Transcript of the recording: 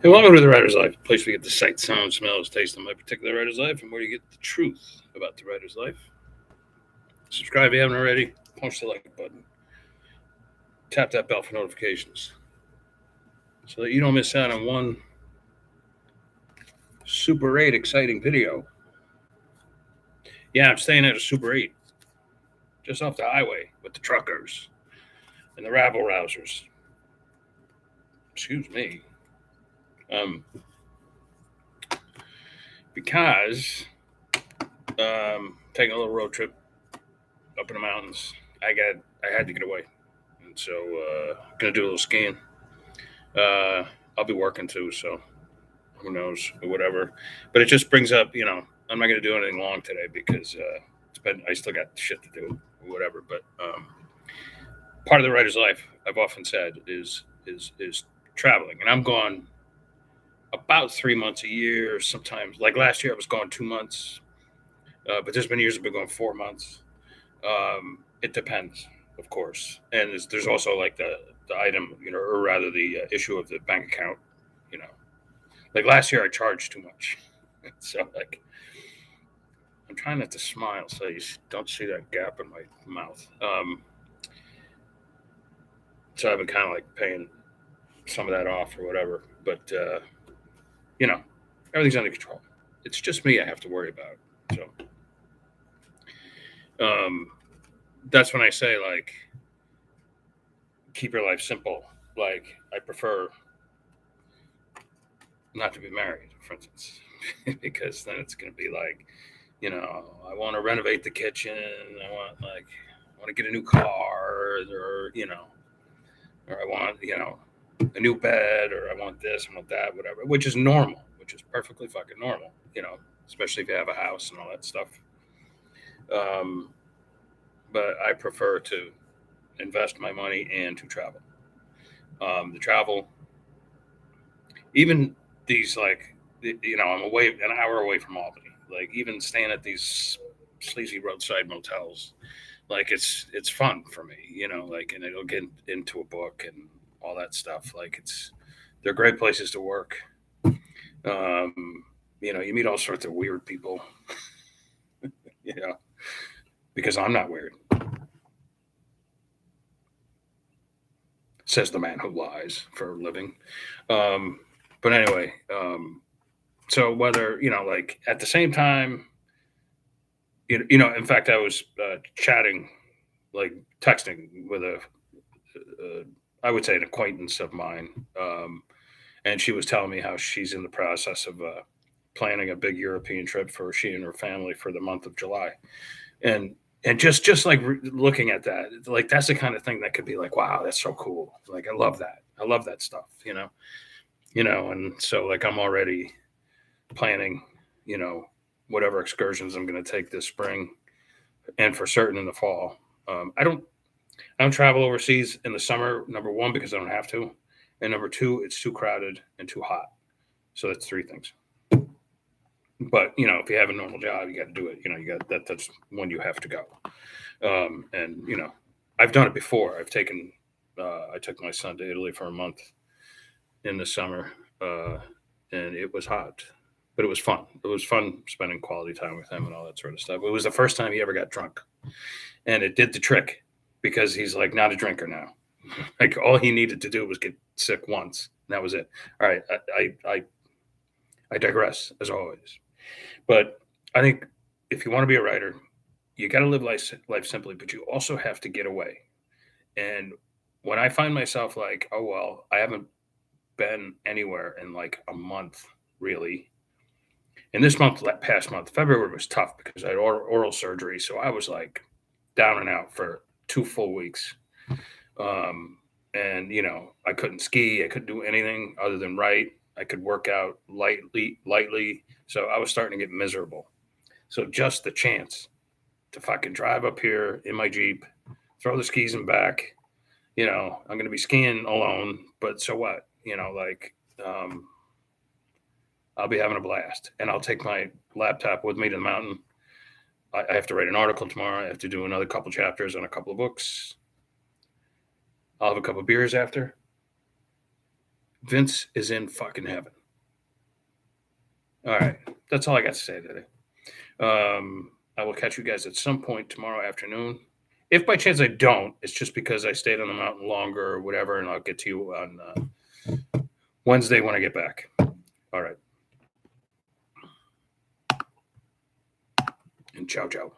Hey, welcome to the Writer's Life, a place where you get the sight, sound, smells, taste of my particular writer's life, and where you get the truth about the writer's life. Subscribe if you haven't already. Punch the like button. Tap that bell for notifications so that you don't miss out on one Super 8 exciting video. Yeah, I'm staying at a Super 8 just off the highway with the truckers and the rabble rousers. Excuse me. Um, because taking a little road trip up in the mountains, I had to get away, and so gonna do a little skiing. Uh, I'll be working too, so who knows, or whatever. But it just brings up, I'm not going to do anything long today because I still got shit to do, or whatever. But part of the writer's life, I've often said, is traveling, and I'm gone about 3 months a year. Sometimes, like last year, I was gone 2 months, but there's been years I've been going 4 months. It depends, of course, and there's also like the item, or rather the issue of the bank account, you know. Like last year, I charged too much, so like I'm trying not to smile so you don't see that gap in my mouth. So I've been kind of like paying some of that off or whatever, but you know, everything's under control. It's just me I have to worry about. So that's when I say like keep your life simple. Like I prefer not to be married, for instance, because then it's going to be like, I want to renovate the kitchen. I want to get a new car, or or I want a new bed, or I want this, I want that, whatever, which is normal, which is perfectly fucking normal, especially if you have a house and all that stuff. Um, but I prefer to invest my money and to travel. The travel, even these I'm away an hour away from Albany. Like even staying at these sleazy roadside motels, like it's fun for me, like, and it'll get into a book and all that stuff. Like they're great places to work. You meet all sorts of weird people, you know, because I'm not weird, says the man who lies for a living. Um, but anyway, so whether, like at the same time, in fact, I was chatting, like texting with I would say an acquaintance of mine. And she was telling me how she's in the process of planning a big European trip for she and her family for the month of July. And just like looking at that, like that's the kind of thing that could be like, wow, that's so cool. Like I love that. I love that stuff, and so like I'm already planning, you know, whatever excursions I'm going to take this spring and for certain in the fall. I don't travel overseas in the summer. Number one, because I don't have to, and number two, it's too crowded and too hot. So that's three things. But if you have a normal job, you got to do it. You got that. That's when you have to go. And I've done it before. I took my son to Italy for a month in the summer, and it was hot, but it was fun. It was fun spending quality time with him and all that sort of stuff. It was the first time he ever got drunk, and it did the trick because he's like not a drinker now. Like all he needed to do was get sick once. And that was it. All right, I digress as always. But I think if you want to be a writer, you got to live life simply, but you also have to get away. And when I find myself like, oh well, I haven't been anywhere in like a month, really. And this month, past month, February was tough because I had oral surgery, so I was like down and out for 2 full weeks. And I couldn't ski, I couldn't do anything other than write. I could work out lightly. So I was starting to get miserable. So just the chance to fucking drive up here in my Jeep, throw the skis in back. I'm going to be skiing alone, but so what? I'll be having a blast, and I'll take my laptop with me to the mountain. I have to write an article tomorrow. I have to do another couple chapters on a couple of books. I'll have a couple of beers after. Vince is in fucking heaven. All right. That's all I got to say today. I will catch you guys at some point tomorrow afternoon. If by chance I don't, it's just because I stayed on the mountain longer or whatever, and I'll get to you on Wednesday when I get back. All right. And ciao, ciao.